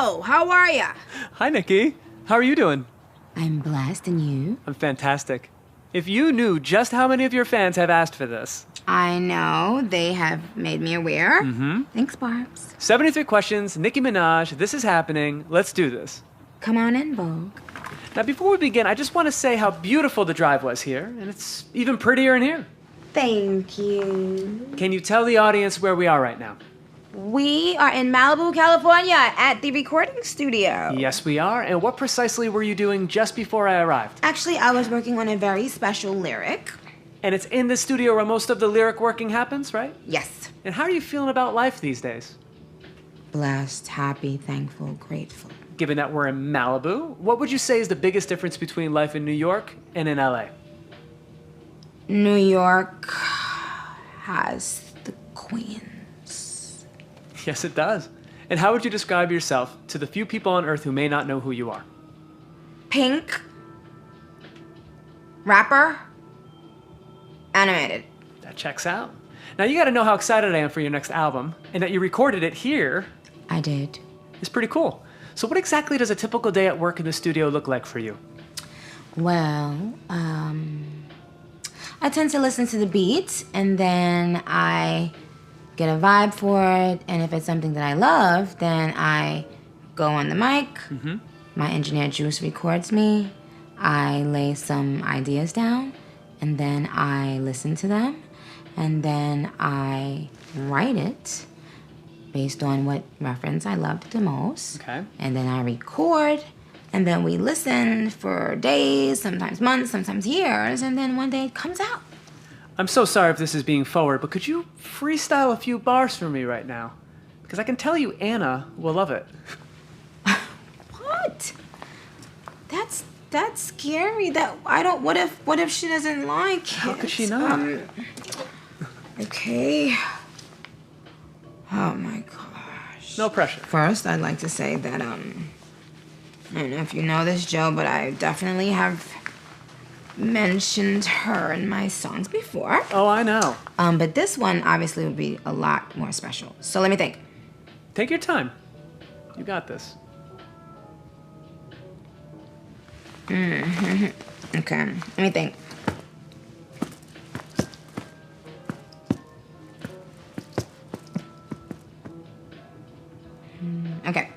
Joe, how are ya? Hi, Nicky. How are you doing? I'm blessed, and you? I'm fantastic. If you knew just how many of your fans have asked for this. I know. They have made me aware. Mm-hmm. Thanks, Barbs. 73 questions, Nicki Minaj, this is happening. Let's do this. Come on in, Vogue. Now, before we begin, I just want to say how beautiful the drive was here, and it's even prettier in here. Thank you. Can you tell the audience where we are right now? We are in Malibu, California, at the recording studio. Yes, we are. And what precisely were you doing just before I arrived? Actually, I was working on a very special lyric. And it's in the studio where most of the lyric working happens, right? Yes. And how are you feeling about life these days? Blessed, happy, thankful, grateful. Given that we're in Malibu, what would you say is the biggest difference between life in New York and in LA? New York has the queens. Yes, it does. And how would you describe yourself to the few people on Earth who may not know who you are? Pink. Rapper. Animated. That checks out. Now, you got to know how excited I am for your next album, and that you recorded it here. I did. It's pretty cool. So what exactly does a typical day at work in the studio look like for you? Well, I tend to listen to the beats, and then I get a vibe for it, and if it's something that I love, then I go on the mic. Mm-hmm. My engineer Juice records me. I lay some ideas down, and then I listen to them, and then I write it based on what reference I loved the most. Okay. And then I record, and then we listen for days, sometimes months, sometimes years, and then one day it comes out. I'm so sorry if this is being forward, but could you freestyle a few bars for me right now? Because I can tell you Anna will love it. What? That's scary. What if she doesn't like it? How could she not? Okay. Oh my gosh. No pressure. First, I'd like to say that I don't know if you know this, Joe, but I definitely have mentioned her in my songs before. Oh, I know. But this one obviously would be a lot more special. So let me think. Take your time. You got this. Okay, let me think. Okay.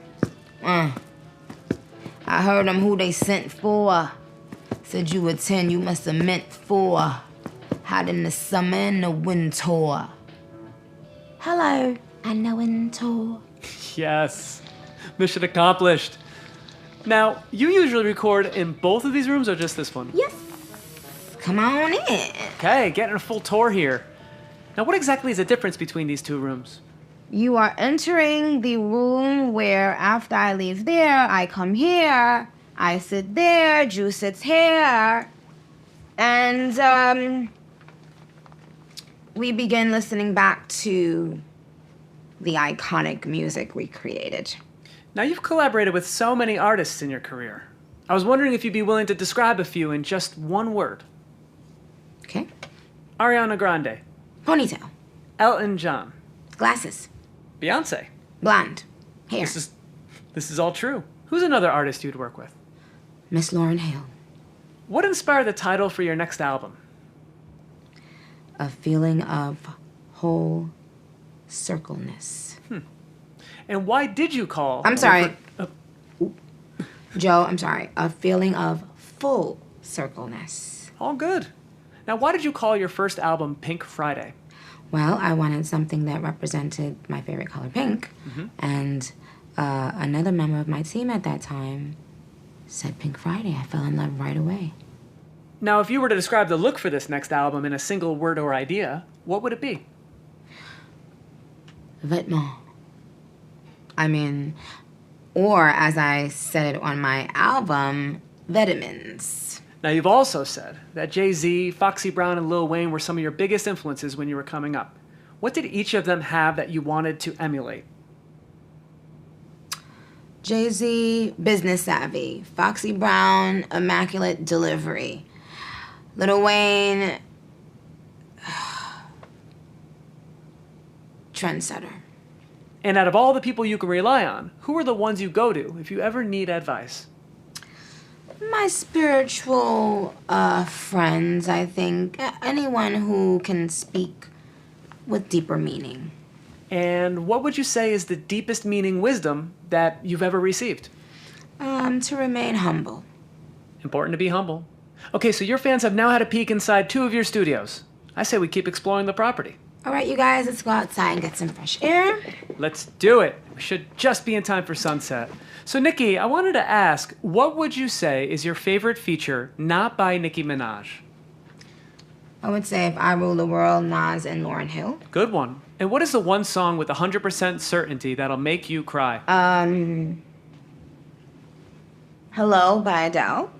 I heard them who they sent for. Said you were 10, you must have meant 4. Hot in the summer and the winter. Hello, and the winter. Yes. Mission accomplished. Now, you usually record in both of these rooms or just this one? Yes. Come on in. Okay, getting a full tour here. Now, what exactly is the difference between these two rooms? You are entering the room where after I leave there, I come here, I sit there, Juice sits here, and we begin listening back to the iconic music we created. Now, you've collaborated with so many artists in your career. I was wondering if you'd be willing to describe a few in just one word. Okay. Ariana Grande. Ponytail. Elton John. Glasses. Beyonce. Blonde. Hair. This is all true. Who's another artist you'd work with? Miss Lauryn Hill. What inspired the title for your next album? A feeling of whole circleness. And why did you call? I'm sorry. Joe, I'm sorry. A feeling of full circleness. All good. Now, why did you call your first album Pink Friday? Well, I wanted something that represented my favorite color, pink. Mm-hmm. And another member of my team at that time said Pink Friday. I fell in love right away. Now, if you were to describe the look for this next album in a single word or idea, what would it be? Vêtements. I mean, or as I said it on my album, vitamins. Now, you've also said that Jay-Z, Foxy Brown, and Lil Wayne were some of your biggest influences when you were coming up. What did each of them have that you wanted to emulate? Jay-Z, business savvy. Foxy Brown, immaculate delivery. Lil Wayne, trendsetter. And out of all the people you can rely on, who are the ones you go to if you ever need advice? My spiritual friends, I think. Anyone who can speak with deeper meaning. And what would you say is the deepest meaning wisdom that you've ever received? To remain humble. Important to be humble. Okay, so your fans have now had a peek inside 2 of your studios. I say we keep exploring the property. All right, you guys, let's go outside and get some fresh air. Let's do it. We should just be in time for sunset. So, Nicky, I wanted to ask, what would you say is your favorite feature not by Nicki Minaj? I would say If I Rule the World, Nas and Lauryn Hill. Good one. And what is the one song with 100% certainty that'll make you cry? Hello by Adele.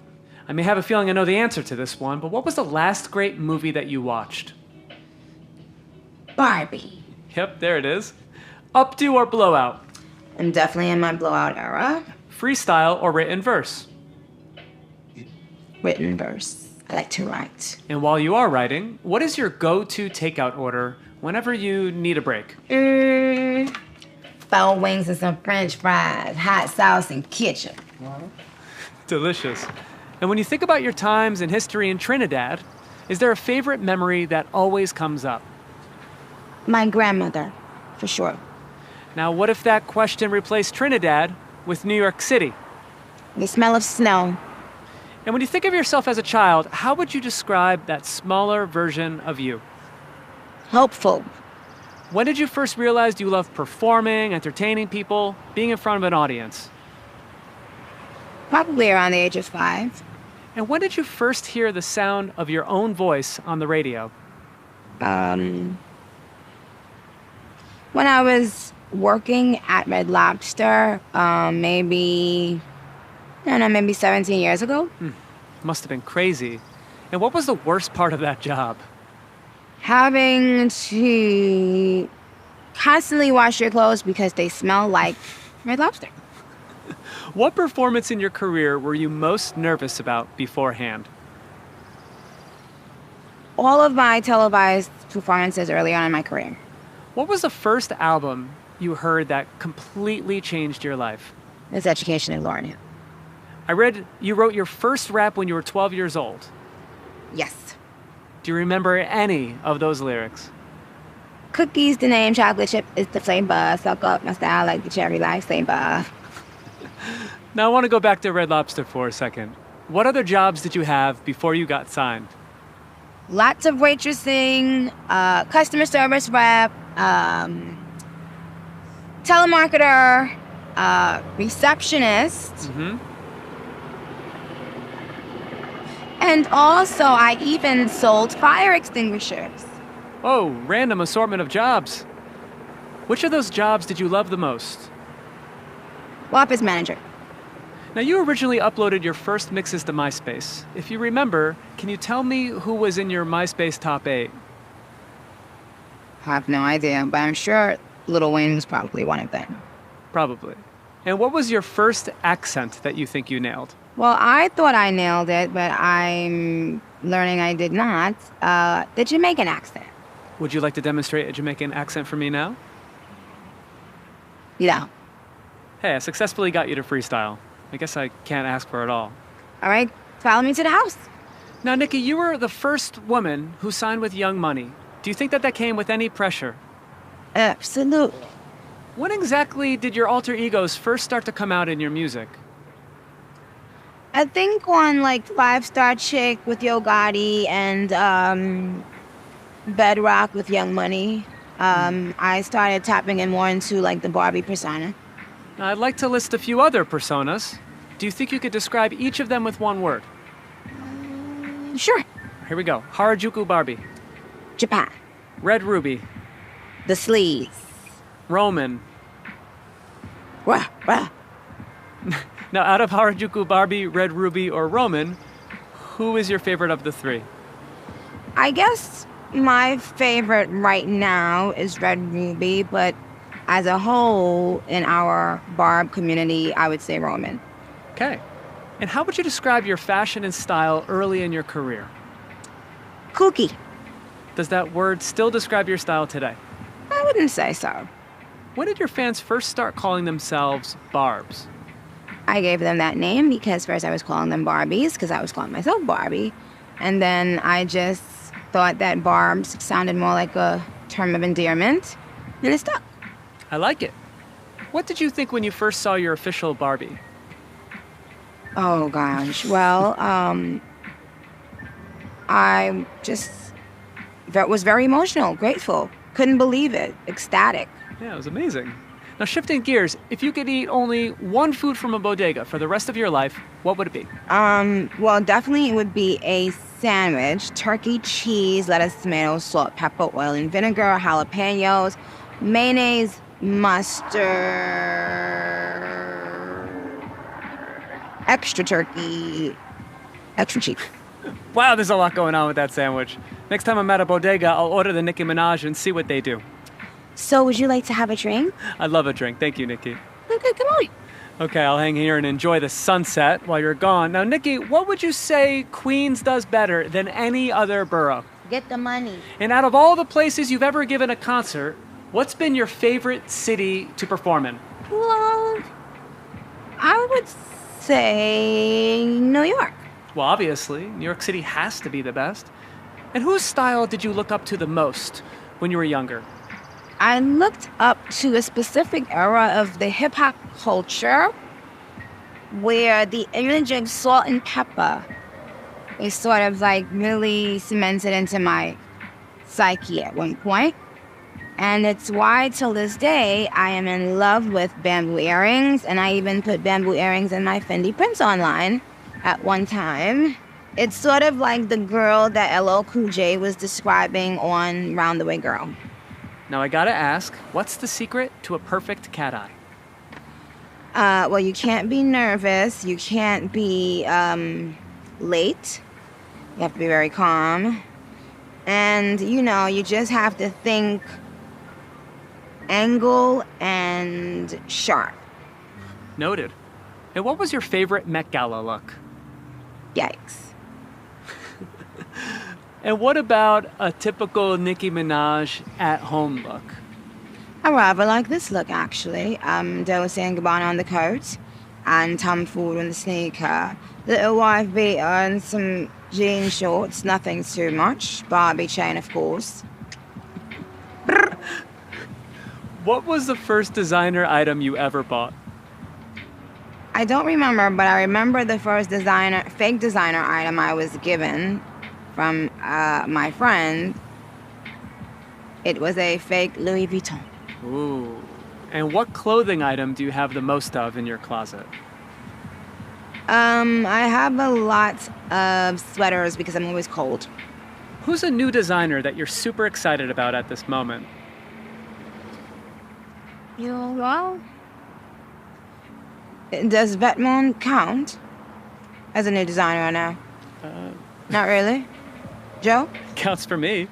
I may have a feeling I know the answer to this one, but what was the last great movie that you watched? Barbie. Yep, there it is. Updo or blowout? I'm definitely in my blowout era. Freestyle or written verse? Written verse. I like to write. And while you are writing, what is your go-to takeout order whenever you need a break? Foul wings and some French fries, hot sauce and ketchup. Delicious. And when you think about your times in history in Trinidad, is there a favorite memory that always comes up? My grandmother, for sure. Now, what if that question replaced Trinidad with New York City? The smell of snow. And when you think of yourself as a child, how would you describe that smaller version of you? Hopeful. When did you first realize you loved performing, entertaining people, being in front of an audience? Probably around the age of 5. And when did you first hear the sound of your own voice on the radio? When I was working at Red Lobster, maybe 17 years ago. Must have been crazy. And what was the worst part of that job? Having to constantly wash your clothes because they smell like Red Lobster. What performance in your career were you most nervous about beforehand? All of my televised performances early on in my career. What was the first album you heard that completely changed your life? It's Education in Lauryn Hill. I read you wrote your first rap when you were 12 years old. Yes. Do you remember any of those lyrics? Cookies the name, chocolate chip is the flavor. Suck up my style like the cherry lifesaver. Now I want to go back to Red Lobster for a second. What other jobs did you have before you got signed? Lots of waitressing, customer service rep, telemarketer, receptionist. And also, I even sold fire extinguishers. Oh, random assortment of jobs. Which of those jobs did you love the most? Office manager. Now, you originally uploaded your first mixes to MySpace. If you remember, can you tell me who was in your MySpace top 8? I have no idea, but I'm sure Lil Wayne was probably one of them. Probably. And what was your first accent that you think you nailed? Well, I thought I nailed it, but I'm learning I did not. The Jamaican accent. Would you like to demonstrate a Jamaican accent for me now? Yeah. Hey, I successfully got you to freestyle. I guess I can't ask for it all. All right, follow me to the house. Now, Nicky, you were the first woman who signed with Young Money. Do you think that came with any pressure? Absolutely. When exactly did your alter egos first start to come out in your music? I think on like 5 Star Chick with Yo Gotti and Bedrock with Young Money, I started tapping in more into like the Barbie persona. Now, I'd like to list a few other personas. Do you think you could describe each of them with one word? Sure. Here we go. Harajuku Barbie. Japan. Red Ruby. The sleeves. Roman. Rah, rah. Now, out of Harajuku Barbie, Red Ruby, or Roman, who is your favorite of the 3? I guess my favorite right now is Red Ruby, but as a whole, in our Barb community, I would say Roman. Okay. And how would you describe your fashion and style early in your career? Kooky. Does that word still describe your style today? I wouldn't say so. When did your fans first start calling themselves Barbs? I gave them that name because first I was calling them Barbies because I was calling myself Barbie. And then I just thought that Barbs sounded more like a term of endearment, and it stuck. I like it. What did you think when you first saw your official Barbie? Oh gosh. Well, I just was very emotional, grateful, couldn't believe it, ecstatic. Yeah, it was amazing. Now, shifting gears, if you could eat only one food from a bodega for the rest of your life, what would it be? Well, definitely it would be a sandwich, turkey, cheese, lettuce, tomato, salt, pepper, oil, and vinegar, jalapenos, mayonnaise, mustard, extra turkey, extra cheese. Wow, there's a lot going on with that sandwich. Next time I'm at a bodega, I'll order the Nicki Minaj and see what they do. So would you like to have a drink? I'd love a drink. Thank you, Nikki. Okay, come on. Okay, I'll hang here and enjoy the sunset while you're gone. Now, Nikki, what would you say Queens does better than any other borough? Get the money. And out of all the places you've ever given a concert, what's been your favorite city to perform in? Well, I would say New York. Well, obviously, New York City has to be the best. And whose style did you look up to the most when you were younger? I looked up to a specific era of the hip-hop culture where the image of salt and pepper is sort of like really cemented into my psyche at one point. And it's why till this day I am in love with bamboo earrings, and I even put bamboo earrings in my Fendi prints online at one time. It's sort of like the girl that LL Cool J was describing on Round the Way Girl. Now, I gotta ask, what's the secret to a perfect cat eye? Well, you can't be nervous. You can't be late. You have to be very calm. And, you just have to think angle and sharp. Noted. And what was your favorite Met Gala look? Yikes. And what about a typical Nicki Minaj at-home look? I rather like this look, actually. Dolce & Gabbana on the coat, and Tom Ford on the sneaker. Little wife beater and some jean shorts, nothing too much. Barbie chain, of course. What was the first designer item you ever bought? I don't remember, but I remember the first fake designer item I was given from my friend. It was a fake Louis Vuitton. Ooh. And what clothing item do you have the most of in your closet? I have a lot of sweaters because I'm always cold. Who's a new designer that you're super excited about at this moment? Well, does Vetements count as a new designer or no? Not really. Joe? Counts for me.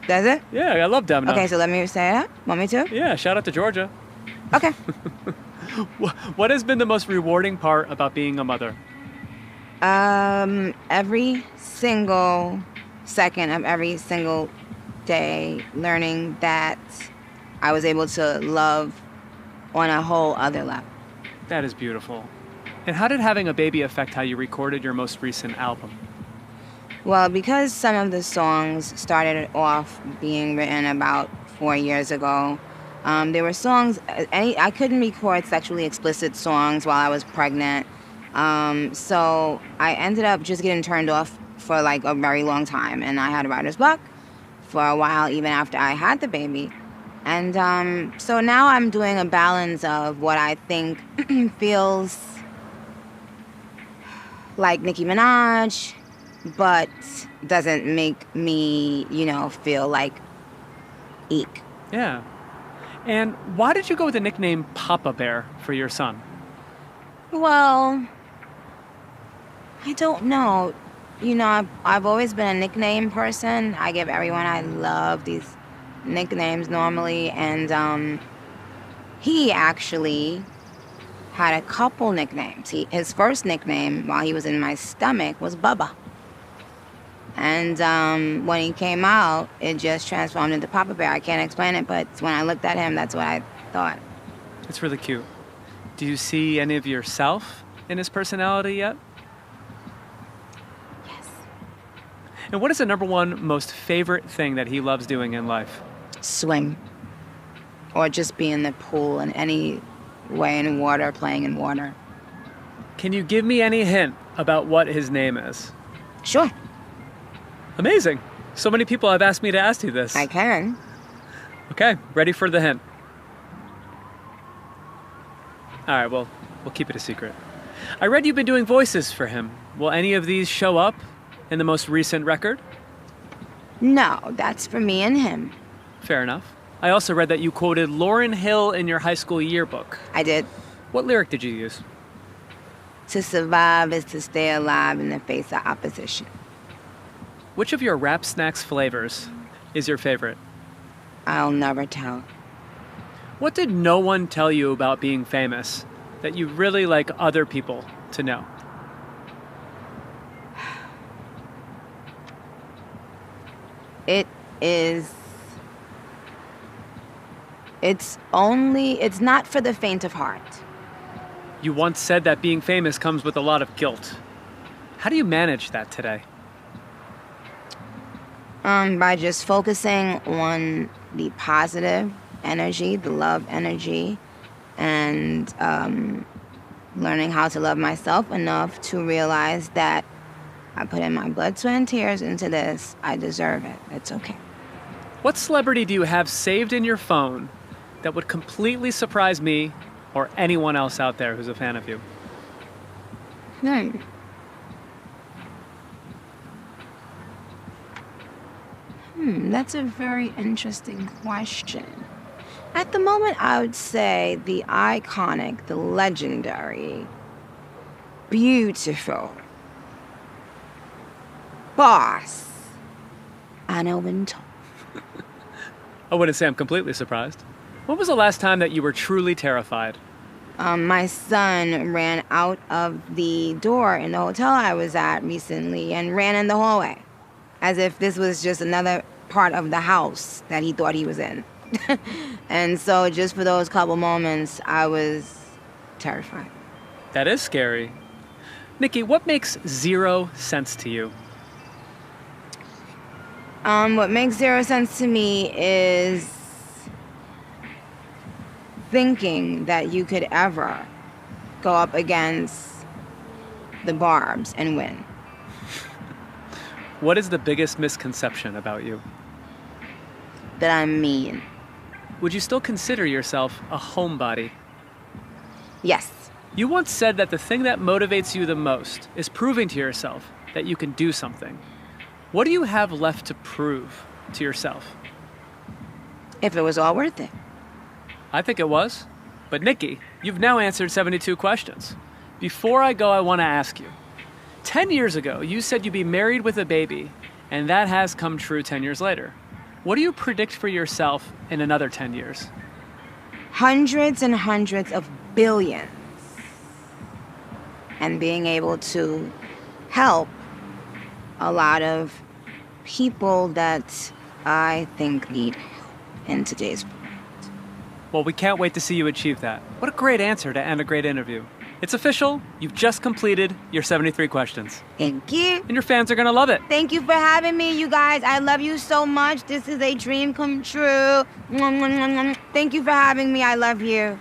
Does it? Yeah, I love Domino. Okay, so let me say that. Want me to? Yeah, shout out to Georgia. Okay. What has been the most rewarding part about being a mother? Every single second of every single day, learning that I was able to love on a whole other level. That is beautiful. And how did having a baby affect how you recorded your most recent album? Well, because some of the songs started off being written about 4 years ago, there were songs, I couldn't record sexually explicit songs while I was pregnant. So I ended up just getting turned off for like a very long time. And I had writer's block for a while, even after I had the baby. And so now I'm doing a balance of what I think feels like Nicki Minaj, but doesn't make me, feel like eek. Yeah. And why did you go with the nickname Papa Bear for your son? Well, I don't know. I've always been a nickname person. I give everyone I love these nicknames normally, and he actually had a couple nicknames. His first nickname while he was in my stomach was Bubba. And when he came out, it just transformed into Papa Bear. I can't explain it, but when I looked at him, that's what I thought. It's really cute. Do you see any of yourself in his personality yet? Yes. And what is the number one most favorite thing that he loves doing in life? Swim. Or just be in the pool in any way in water, playing in water. Can you give me any hint about what his name is? Sure. Amazing. So many people have asked me to ask you this. I can. Okay, ready for the hint. All right, well, we'll keep it a secret. I read you've been doing voices for him. Will any of these show up in the most recent record? No, that's for me and him. Fair enough. I also read that you quoted Lauryn Hill in your high school yearbook. I did. What lyric did you use? To survive is to stay alive in the face of opposition. Which of your Rap Snacks flavors is your favorite? I'll never tell. What did no one tell you about being famous that you really like other people to know? It's not for the faint of heart. You once said that being famous comes with a lot of guilt. How do you manage that today? By just focusing on the positive energy, the love energy, and learning how to love myself enough to realize that I put in my blood, sweat, and tears into this. I deserve it. It's okay. What celebrity do you have saved in your phone that would completely surprise me or anyone else out there who's a fan of you? That's a very interesting question. At the moment, I would say the iconic, the legendary, beautiful boss, Anna Wintour. I wouldn't say I'm completely surprised. When was the last time that you were truly terrified? My son ran out of the door in the hotel I was at recently and ran in the hallway, as if this was just another part of the house that he thought he was in. And so just for those couple moments, I was terrified. That is scary. Nicky, what makes 0 sense to you? What makes 0 sense to me is thinking that you could ever go up against the Barbs and win. What is the biggest misconception about you? That I'm mean. Would you still consider yourself a homebody? Yes. You once said that the thing that motivates you the most is proving to yourself that you can do something. What do you have left to prove to yourself? If it was all worth it. I think it was. But Nicky, you've now answered 72 questions. Before I go, I want to ask you. 10 years ago, you said you'd be married with a baby, and that has come true 10 years later. What do you predict for yourself in another 10 years? Hundreds and hundreds of billions. And being able to help a lot of people that I think need help in today's world. Well, we can't wait to see you achieve that. What a great answer to end a great interview. It's official. You've just completed your 73 questions. Thank you. And your fans are going to love it. Thank you for having me, you guys. I love you so much. This is a dream come true. Thank you for having me. I love you.